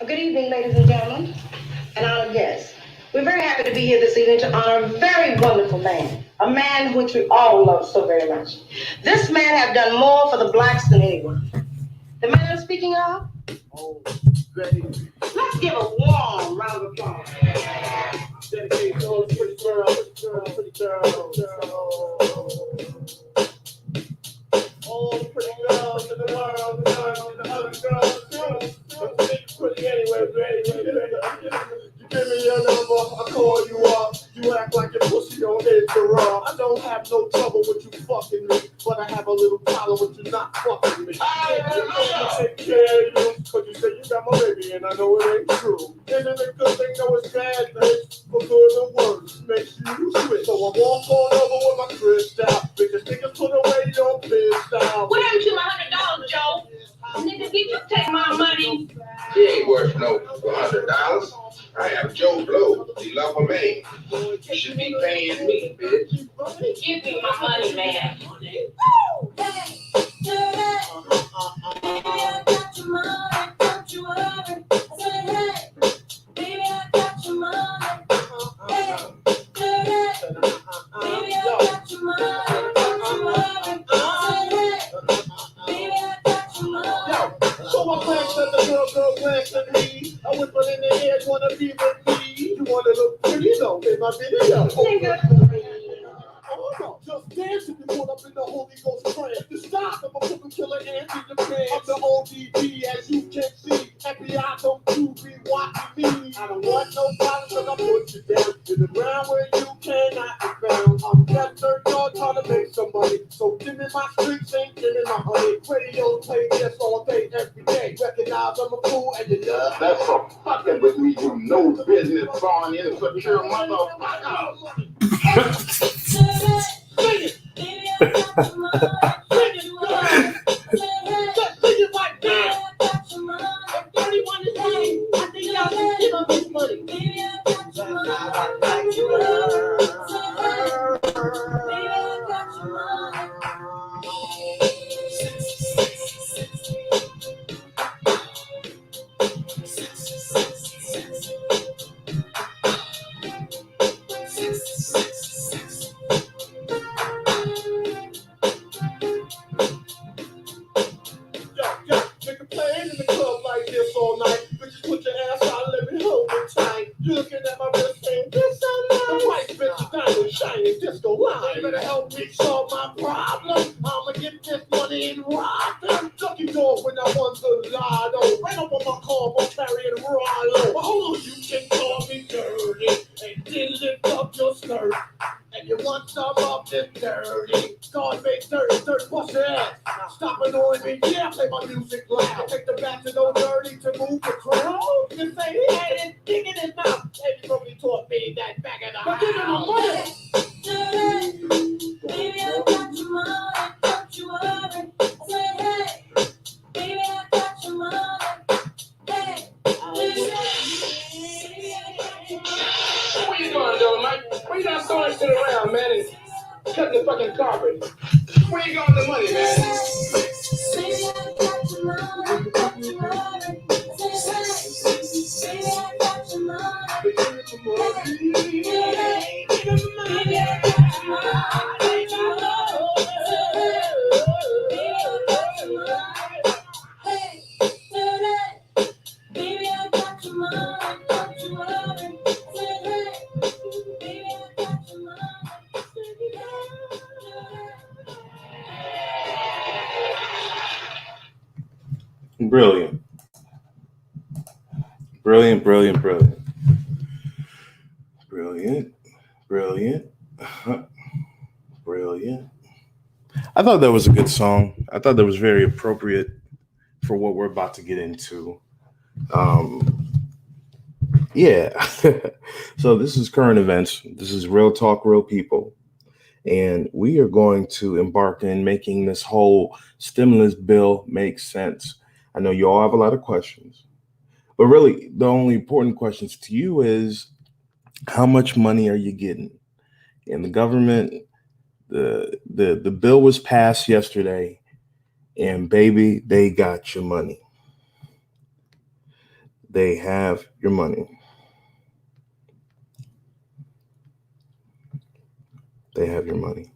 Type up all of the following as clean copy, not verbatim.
Good evening, ladies and gentlemen, and honored guests. We're very happy to be here this evening to honor a very wonderful man, a man which we all love so very much. This man has done more for the blacks than anyone. The man I'm speaking of? Oh, baby. Let's give a warm round of applause. Dedicated to all the pretty girls, pretty girls. All the pretty girls in the world, the other girls too. But pretty anyway, baby. You give me your number, I call you up. You act like your pussy don't hit the raw. I don't have no trouble with you fucking me, but I have a little problem with you not fucking me. I take care of you, cause you say you got my baby and I know it ain't true. Isn't it a good thing that it's bad, bitch? For good and worse, makes you switch. So I walk on over with my crystal out. Because niggas put away your pissed out. What happened to my $100, Joe? Nigga, did you take my money? He ain't worth no $100. I am Joe Blow, the lover man. You should be paying me, bitch. Give me my money, man. Hey, baby, I got your money, don't you worry. I said, hey, baby, I got your money. Hey, baby, I got your money, don't you worry. I said, hey, baby, I got your money. So I glanced at the girl glanced at me. I whispered in the ear, wanna be with me. You wanna look pretty though in my video. Oh no, just dancing before up in the Holy Ghost trance. The stop of a fucking killer ant in the pants. I'm the ODB, as you can see. FBI don't you be watching me. I don't want no problems, cause I put you down in the ground where you cannot be found. I'm that third yard trying to make some money. So give me my streets and give me my honey. Radio play this all day, every day. Recognize I'm a fool and you love. That's for fucking with me, you no business born insecure motherfucker. Baby, I got your money, don't you worry. I said, hey, baby, I got your money. Everyone is saying, I think y'all should give him his money. Baby, I got your money, don't you worry. I said, hey, baby, I got your money. Nigga playing in the club like this all night. Bitches put your ass out, let me hold it tight. You looking at my wrist saying, this so nice. The white bitch is diamond shining disco line. You better help me solve my problem. I'ma get this money and rob them. Lucky dog when I won the lotto. Right up on my car, I'm carrying Rollo. But hold on, you can call me dirty. And then lift up your skirt. And you want some of this dirty. God make dirty, bust your ass. Stop annoying me, yeah, play my music loud. Take the back to no dirty to move the crowd. You say he had his dick in his mouth. Baby probably taught me that back in the house. But give him my money. Baby, I got your money, don't you worry. I said, hey, baby, I got your money. Hey, baby, I got your money. What you doing, though, Mike? Why you not throwing shit around, man, and cutting the fucking carpet? Where you going with the money, man? Baby, I got your money, don't you worry. I said, hey, baby, I got your money. Hey, baby, I got your money, don't you worry. Hey, baby, I got your money, don't you worry. Say, hey, baby, I got your money. Brilliant. Brilliant, brilliant, brilliant. Brilliant, brilliant, brilliant. I thought that was a good song. I thought that was very appropriate for what we're about to get into. Yeah. So this is current events. This is Real Talk, Real People. And we are going to embark in making this whole stimulus bill make sense. I know you all have a lot of questions, but really the only important questions to you is how much money are you getting? And the government, the bill was passed yesterday, and baby, they got your money. They have your money. They have your money.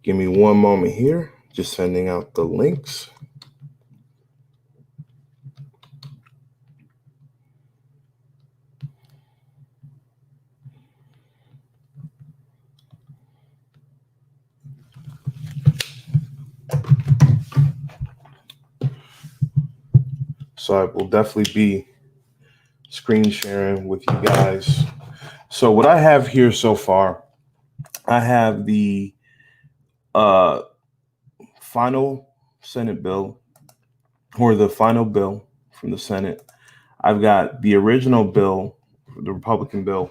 Give me one moment here. Just sending out the links. So I will definitely be screen sharing with you guys. So what I have here so far, I have the final Senate bill, or the final bill from the Senate. I've got the original bill, the Republican bill.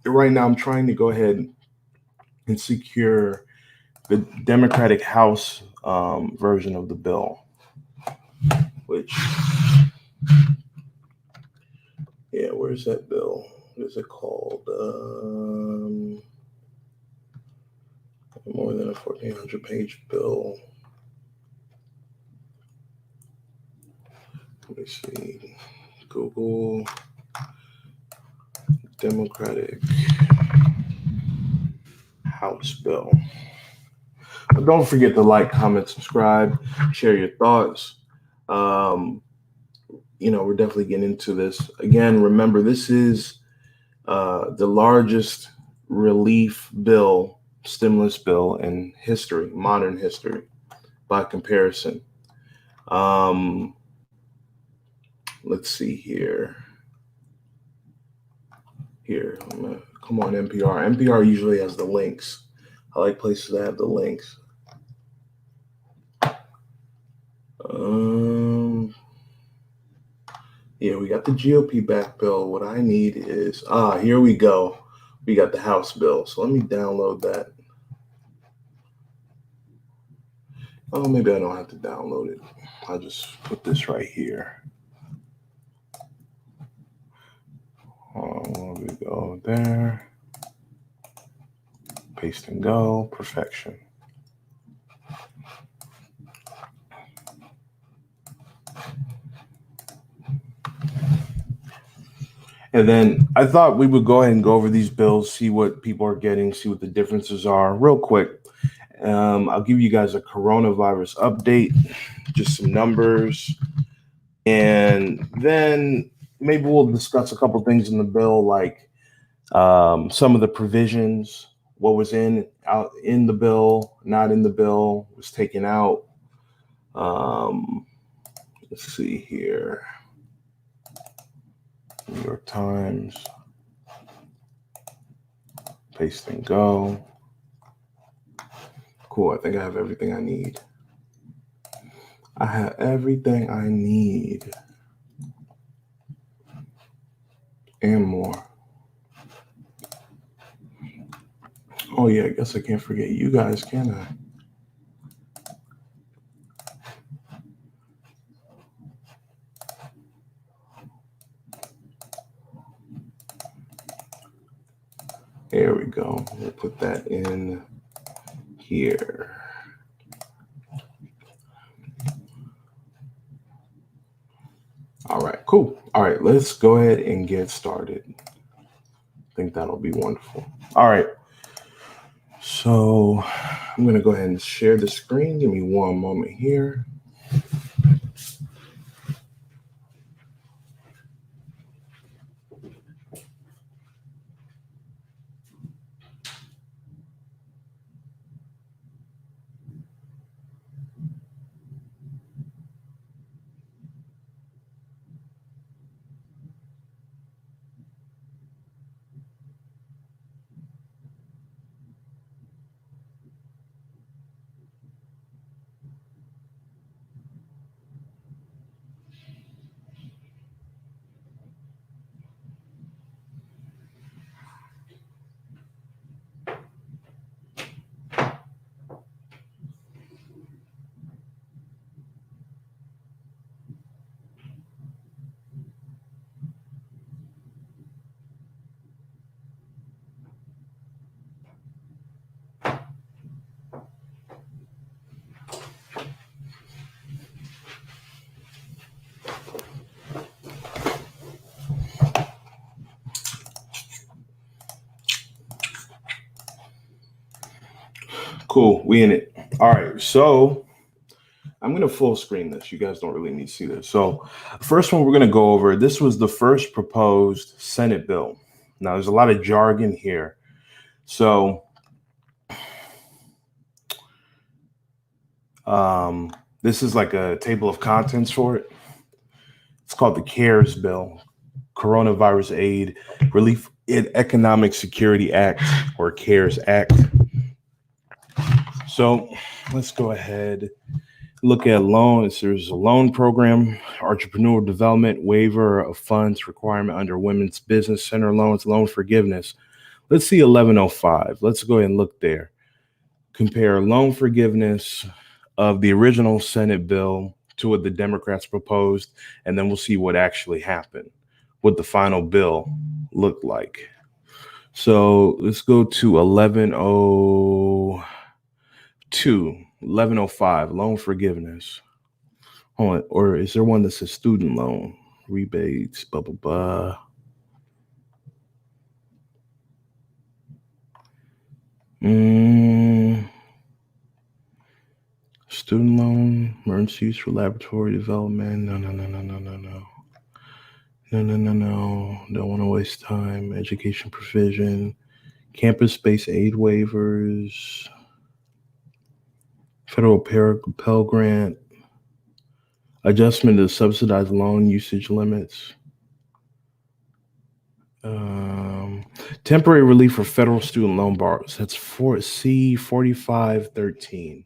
Right now, I'm trying to go ahead and secure the Democratic House version of the bill, which, yeah, where's that bill? What is it called? More than a 1,400-page bill. Let me see. Google Democratic House bill. But don't forget to like, comment, subscribe, share your thoughts. We're definitely getting into this. Again, remember, this is the largest relief bill, stimulus bill in history, modern history, by comparison. Let's see here. Come on, NPR. NPR usually has the links. I like places that have the links. Yeah, we got the GOP back bill. What I need is, here we go. We got the House bill. So let me download that. Oh, maybe I don't have to download it. I'll just put this right here. There we go there. Paste and go. Perfection. And then I thought we would go ahead and go over these bills, see what people are getting, see what the differences are real quick. I'll give you guys a coronavirus update, just some numbers. And then maybe we'll discuss a couple things in the bill, like some of the provisions, what was out in the bill, not in the bill, was taken out. Let's see here. New York Times. Paste and go. Cool. I think I have everything I need. I have everything I need. And more. Oh, yeah. I guess I can't forget you guys, can I? There we go. We'll put that in here. All right, cool. All right, let's go ahead and get started. I think that'll be wonderful. All right. So I'm going to go ahead and share the screen. Give me one moment here. Cool. We in it. All right. So I'm going to full screen this. You guys don't really need to see this. So first one we're going to go over, this was the first proposed Senate bill. Now there's a lot of jargon here. So this is like a table of contents for it. It's called the CARES bill, Coronavirus Aid, Relief and Economic Security Act, or CARES Act. So let's go ahead, look at loans. There's a loan program, entrepreneur development, waiver of funds requirement under Women's Business Center loans, loan forgiveness. Let's see 1105. Let's go ahead and look there. Compare loan forgiveness of the original Senate bill to what the Democrats proposed, and then we'll see what actually happened, what the final bill looked like. So let's go to 1105, loan forgiveness. Hold on, or is there one that says student loan rebates, blah, blah, blah. Student loan, emergency use for laboratory development. No. Don't want to waste time. Education provision, campus-based aid waivers, federal Pell Grant, adjustment to subsidized loan usage limits, temporary relief for federal student loan borrowers. That's for C4513.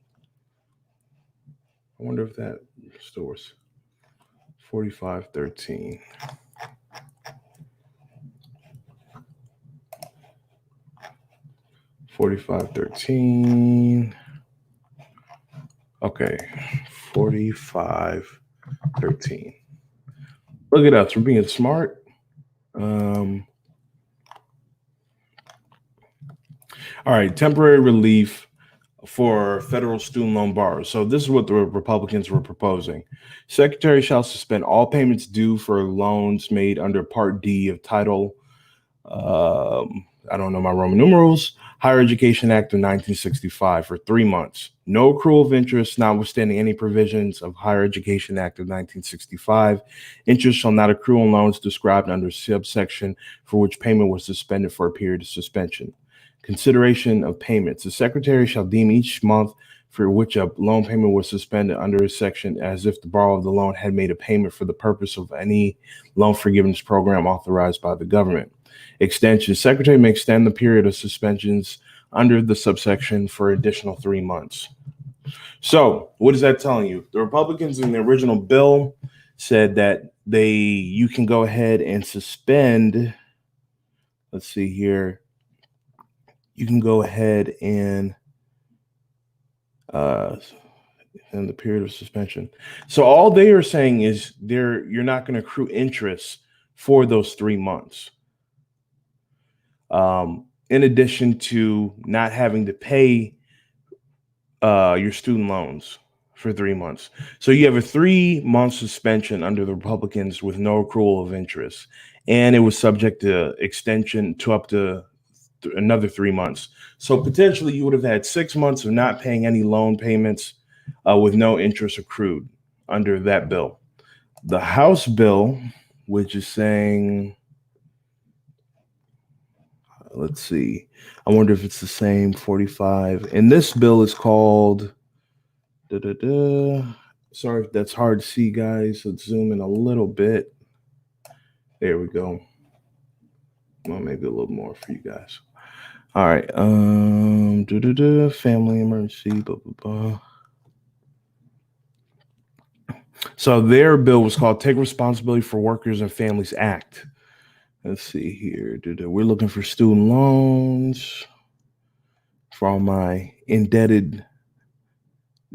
I wonder if that stores 4513. Okay, 4513. Look at us. We're being smart. All right, temporary relief for federal student loan borrowers. So this is what the Republicans were proposing. Secretary shall suspend all payments due for loans made under Part D of Title, I don't know my Roman numerals, Higher Education Act of 1965 for 3 months. No accrual of interest, notwithstanding any provisions of Higher Education Act of 1965. Interest shall not accrue on loans described under subsection for which payment was suspended for a period of suspension. Consideration of payments. The secretary shall deem each month for which a loan payment was suspended under a section as if the borrower of the loan had made a payment for the purpose of any loan forgiveness program authorized by the government. Extension. Secretary may extend the period of suspensions under the subsection for additional 3 months. So what is that telling you? The Republicans in the original bill said that you can go ahead and suspend, let's see here, you can go ahead and in the period of suspension. So all they are saying is you're not going to accrue interest for those 3 months. In addition to not having to pay your student loans for 3 months. So you have a 3-month suspension under the Republicans with no accrual of interest. And it was subject to extension to up to another 3 months. So potentially you would have had 6 months of not paying any loan payments with no interest accrued under that bill. The House bill, which is saying, let's see, I wonder if it's the same 45. And this bill is called, sorry if that's hard to see, guys. Let's zoom in a little bit. There we go. Well, maybe a little more for you guys. All right. Family emergency, blah, blah, blah. So their bill was called Take Responsibility for Workers and Families Act. Let's see here. We're looking for student loans for all my indebted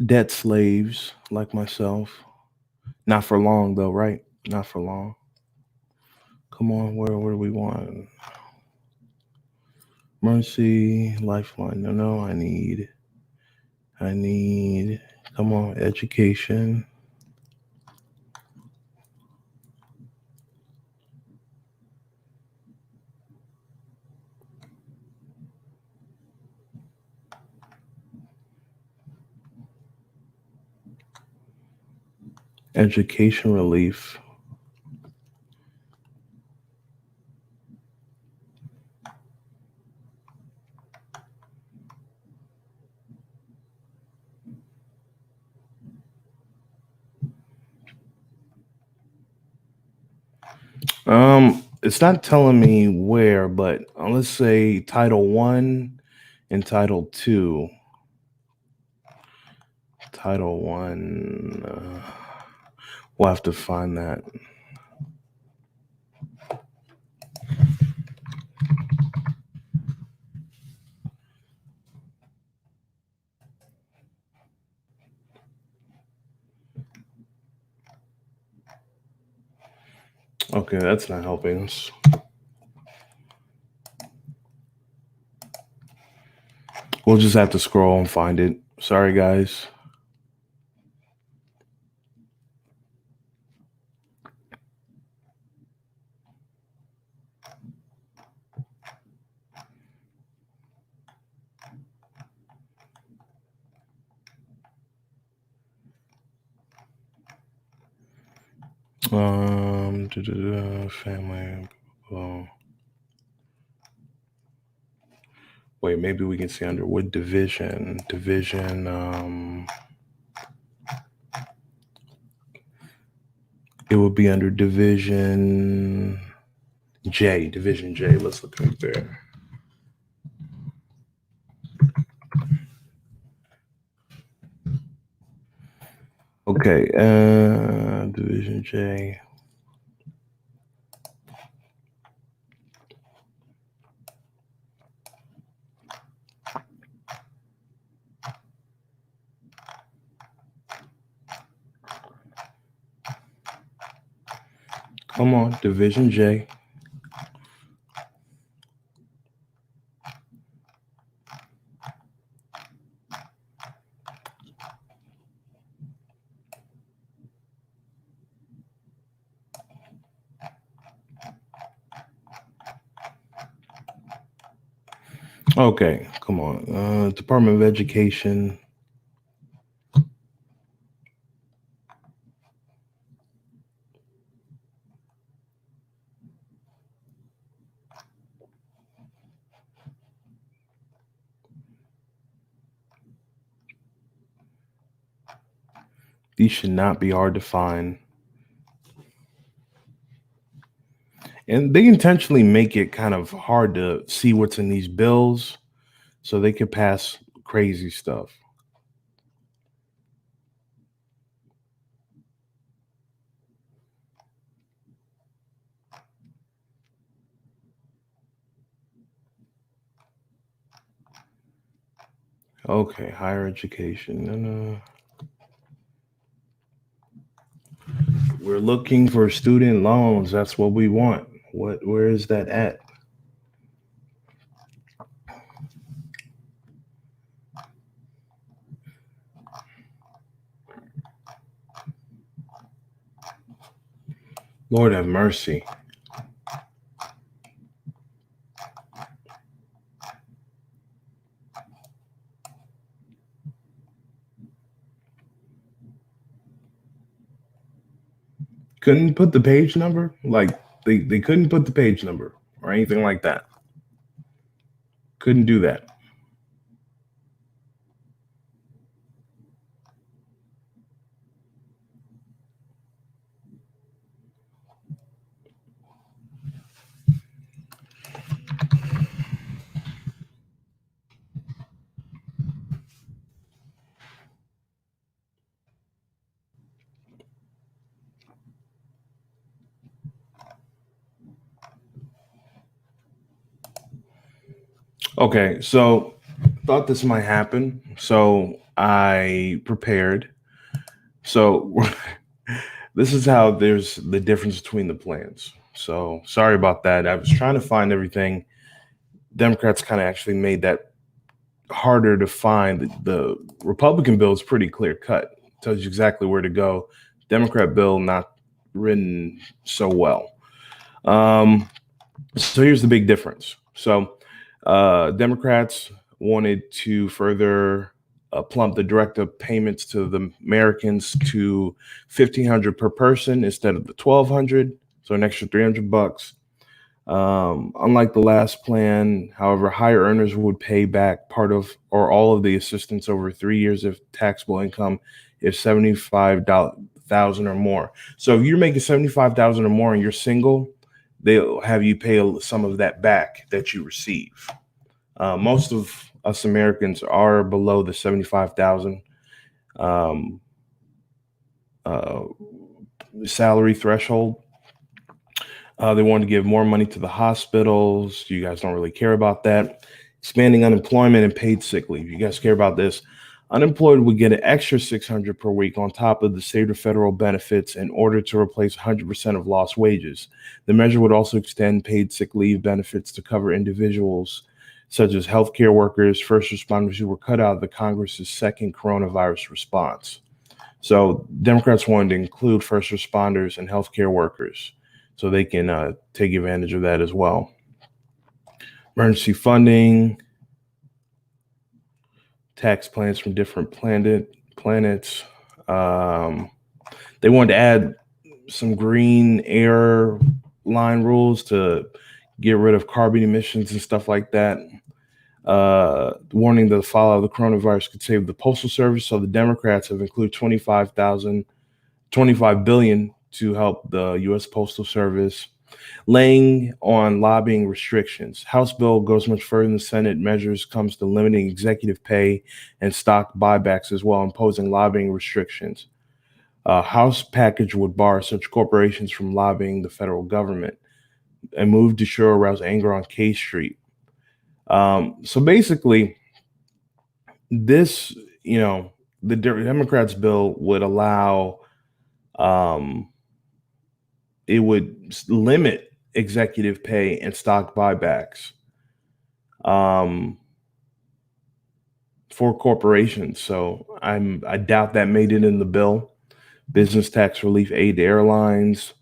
debt slaves like myself. Not for long, though, right? Not for long. Come on, where do we want? Mercy, Lifeline. No, I need, come on, education. Education relief. It's not telling me where, but let's say Title 1 and Title 2. Title 1, we'll have to find that. Okay, that's not helping us. We'll just have to scroll and find it. Sorry, guys. Family. Wait, maybe we can see under what division? It would be under Division J. Division J. Let's look right there. Okay, Division J. Come on, Division J. Okay, come on. Department of Education. These should not be hard to find. And they intentionally make it kind of hard to see what's in these bills so they could pass crazy stuff. Okay, higher education. We're looking for student loans. That's what we want. Where is that at? Lord have mercy. Couldn't put the page number? Like they couldn't put the page number or anything like that. Couldn't do that. Okay, so thought this might happen. So I prepared. So this is how there's the difference between the plans. So sorry about that. I was trying to find everything. Democrats kind of actually made that harder to find. The Republican bill is pretty clear cut. Tells you exactly where to go. Democrat bill not written so well. So here's the big difference. So Democrats wanted to further plump the direct payments to the Americans to $1,500 per person instead of the $1,200, so an extra $300. Unlike the last plan, however, higher earners would pay back part of or all of the assistance over 3 years of taxable income if $75,000 or more. So if you're making $75,000 or more and you're single, they'll have you pay some of that back that you receive. Most of us Americans are below the 75,000 salary threshold. They want to give more money to the hospitals. You guys don't really care about that. Expanding unemployment and paid sick leave. You guys care about this. Unemployed would get an extra $600 per week on top of the state or federal benefits in order to replace 100% of lost wages. The measure would also extend paid sick leave benefits to cover individuals such as healthcare workers, first responders who were cut out of the Congress's second coronavirus response. So Democrats wanted to include first responders and healthcare workers so they can take advantage of that as well. Emergency funding, tax plans from different planets. They wanted to add some green airline rules to get rid of carbon emissions and stuff like that. Warning that the fallout of the coronavirus could save the Postal Service. So the Democrats have included $25 billion to help the U.S. Postal Service. Laying on lobbying restrictions. House bill goes much further than the Senate measures comes to limiting executive pay and stock buybacks as well, imposing lobbying restrictions. House package would bar such corporations from lobbying the federal government. A move to show arouse anger on K Street. So basically, this, the Democrats' bill would allow, it would limit executive pay and stock buybacks for corporations. So I doubt that made it in the bill. Business tax relief aid to airlines,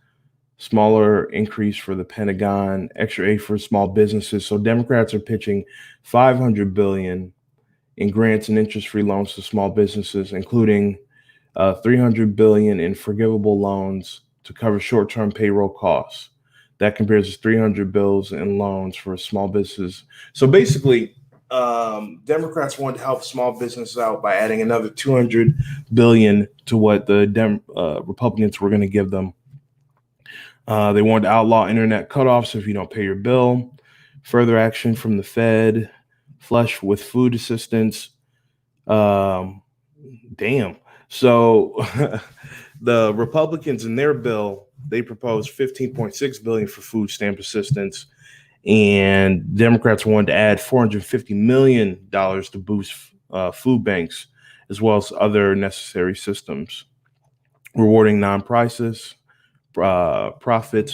smaller increase for the Pentagon, extra aid for small businesses. So Democrats are pitching $500 billion in grants and interest-free loans to small businesses, including $300 billion in forgivable loans to cover short-term payroll costs. That compares to $300 billion in loans for small businesses. So basically, Democrats want to help small businesses out by adding another $200 billion to what the Republicans were going to give them. They wanted to outlaw internet cutoffs if you don't pay your bill. Further action from the Fed. Flush with food assistance. Damn. So the Republicans in their bill, they proposed $15.6 billion for food stamp assistance, and Democrats wanted to add $450 million to boost food banks, as well as other necessary systems, rewarding non-profits,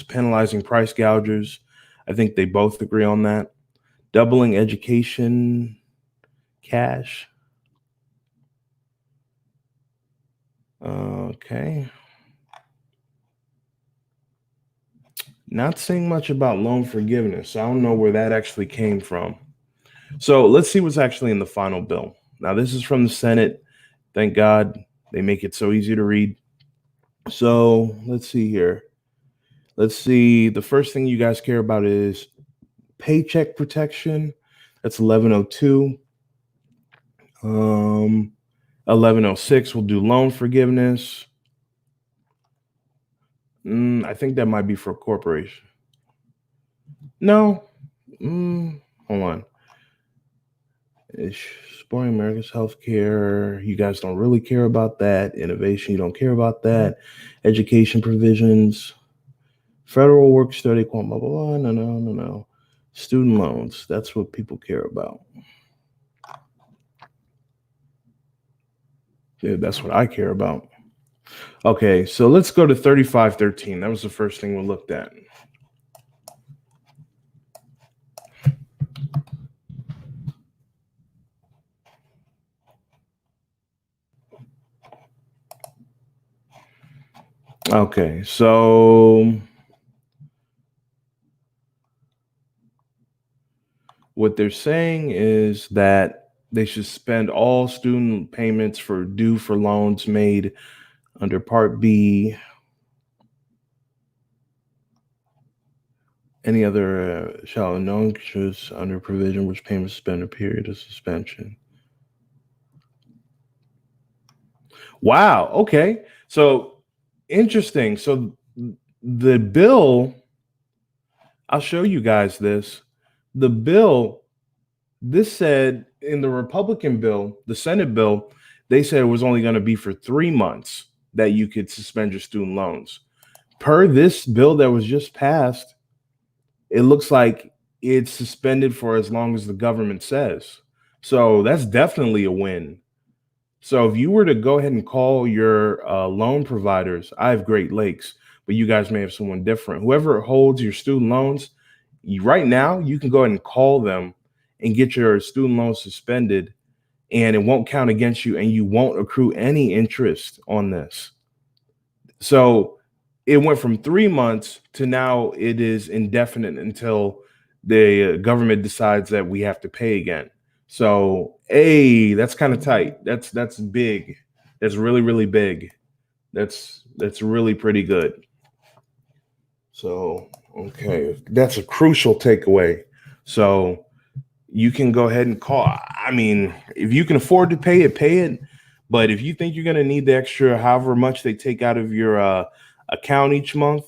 penalizing price gougers. I think they both agree on that. Doubling education cash. Okay. Not saying much about loan forgiveness. I don't know where that actually came from. So let's see what's actually in the final bill. Now, this is from the Senate. Thank God they make it so easy to read. So let's see here. Let's see. The first thing you guys care about is paycheck protection. That's 1102. 1106 will do loan forgiveness. I think that might be for a corporation. No. Hold on. Supporting America's healthcare. You guys don't really care about that. Innovation, you don't care about that. Education provisions. Federal work study, blah, blah, blah. No. Student loans. That's what people care about. Yeah, that's what I care about. Okay, so let's go to 3513. That was the first thing we looked at. Okay, so what they're saying is that They should suspend all student payments due for loans made under Part B. Any other shall no interest under provision which payments suspend a period of suspension. Wow. Okay. So interesting. So the bill, I'll show you guys this. The bill, this said in the Republican bill, the Senate bill, they said it was only going to be for 3 months that you could suspend your student loans. Per this bill that was just passed, it looks like it's suspended for as long as the government says. So that's definitely a win. So if you were to go ahead and call your loan providers, I have Great Lakes, but you guys may have someone different. Whoever holds your student loans, right now, you can go ahead and call them and get your student loans suspended, and it won't count against you, and you won't accrue any interest on this. So it went from 3 months to now it is indefinite until the government decides that we have to pay again. So, hey, that's kind of tight. That's big. That's really, really big. That's really pretty good. So, okay, that's a crucial takeaway. So you can go ahead and call. I mean, if you can afford to pay it, pay it. But if you think you're going to need the extra, however much they take out of your account each month,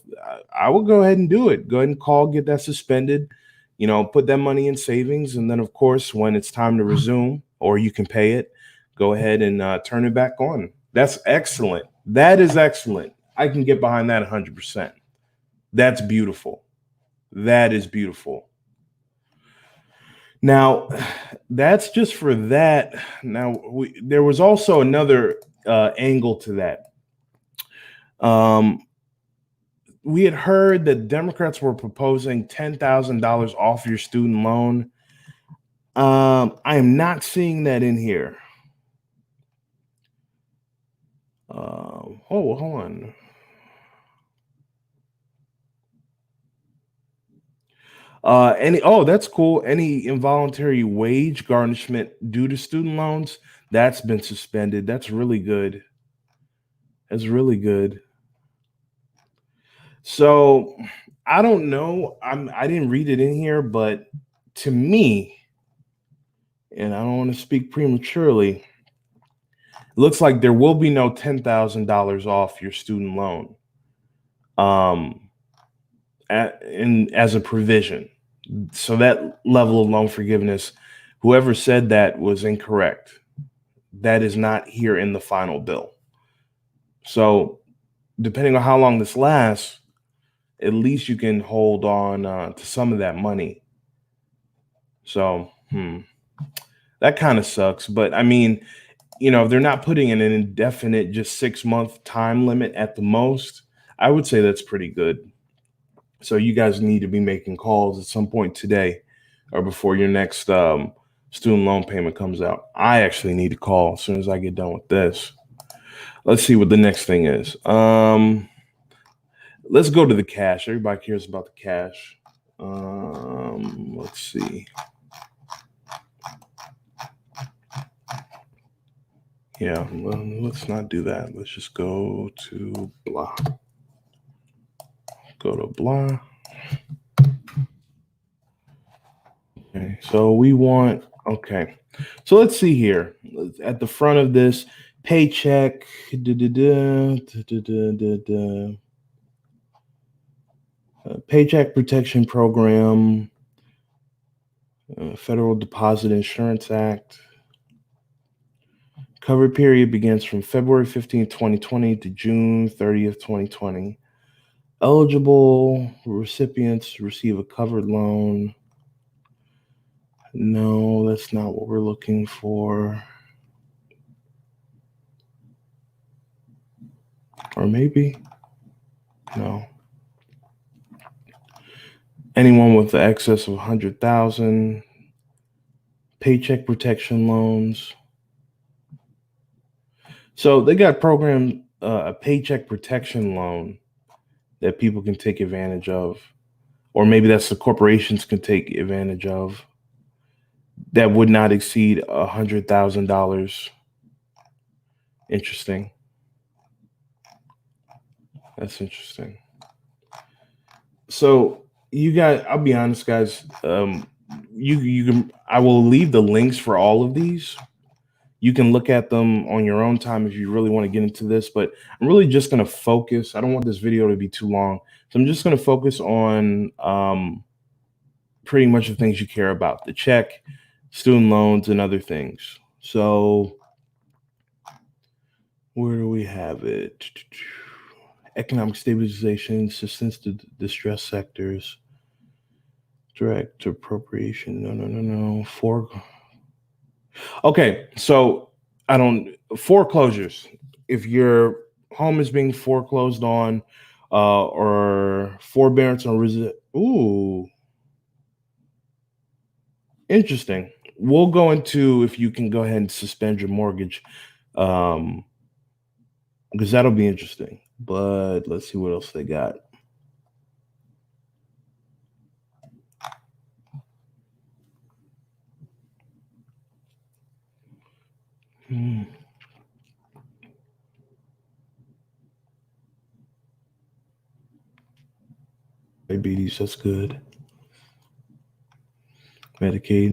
I will go ahead and do it. Go ahead and call, get that suspended, put that money in savings. And then, of course, when it's time to resume or you can pay it, go ahead and turn it back on. That's excellent. That is excellent. I can get behind that 100%. That's beautiful. That is beautiful. Now, that's just for that. Now, there was also another angle to that. We had heard that Democrats were proposing $10,000 off your student loan. I am not seeing that in here. Hold on. That's cool. Any involuntary wage garnishment due to student loans, that's been suspended. That's really good. That's really good. So I don't know. I didn't read it in here, but to me, and I don't want to speak prematurely, it looks like there will be no $10,000 off your student loan. As a provision. So that level of loan forgiveness, whoever said that was incorrect. That is not here in the final bill. So depending on how long this lasts, at least you can hold on to some of that money. So that kind of sucks. But I mean, if they're not putting in an indefinite, just 6-month time limit at the most, I would say that's pretty good. So you guys need to be making calls at some point today or before your next student loan payment comes out. I actually need to call as soon as I get done with this. Let's see what the next thing is. Let's go to the cash. Everybody cares about the cash. Let's see. Yeah, let's not do that. Let's just go to blah. Go to blah. Okay, so we want, okay. So let's see here. At the front of this, paycheck. Paycheck Protection Program. Federal Deposit Insurance Act. Cover period begins from February 15, 2020 to June 30th, 2020. Eligible recipients receive a covered loan. No, that's not what we're looking for. Or maybe. No. Anyone with the excess of 100,000. Paycheck protection loans. So they got programmed a paycheck protection loan that people can take advantage of, or maybe that's the corporations can take advantage of. that would not exceed $100,000. Interesting. That's interesting. So you guys, I'll be honest, guys. You can. I will leave the links for all of these. You can look at them on your own time if you really want to get into this. But I'm really just going to focus. I don't want this video to be too long, so I'm just going to focus on pretty much the things you care about: the check, student loans, and other things. So where do we have it? Economic stabilization, assistance to distressed sectors, direct appropriation. No. Okay, so I don't foreclosures. If your home is being foreclosed on, or forbearance on resident. Ooh, interesting. We'll go into if you can go ahead and suspend your mortgage, because that'll be interesting. But let's see what else they got. Diabetes, that's good. Medicaid.